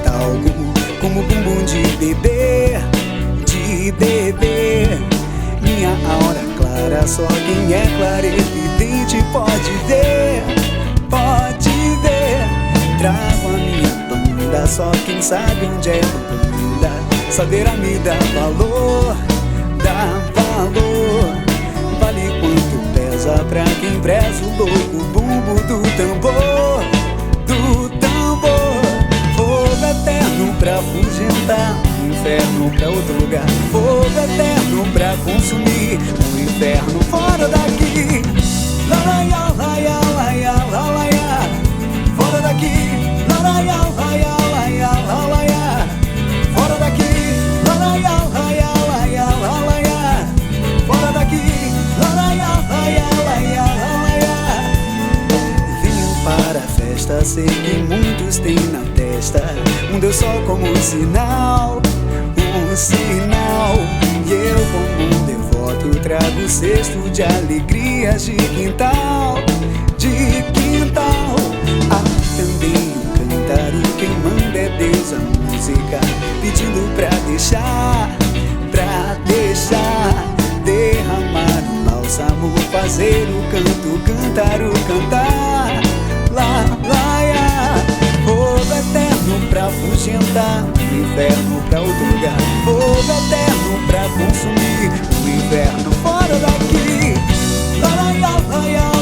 talco, como bumbum de bebê, de bebê. Minha aura clara, só quem é clarividente pode ver, pode ver. Trago a minha banda, só quem sabe onde é banda saberá me dar valor, dar valor. Vale quanto pesa pra quem preza o louco bumbo do tambor, do tambor. Fogo eterno pra afugentar, inferno pra outro lugar. Fogo eterno pra consumir, o inferno fora daqui. Lalaia, laia, laia, lalaia, fora daqui. Lalaia, laia, laia, lalaia, fora daqui. Lalaia, laia, laia, lalaia, fora daqui. Lalaia, laia, laia, lalaia. Venham para a festa, sei que muitos têm na testa um Deus só como sinal, um sinal. E eu como um devoto trago o cesto de alegrias de quintal, de quintal. Há também um cântaro, quem manda é Deus a música, pedindo pra deixar, derramar o bálsamo, fazer o canto, cantar o cantar. Lá, laia, fogo eterno pra afugentar, o inferno pra outro lugar. Fogo eterno pra consumir, o inferno fora daqui. Laia, laia,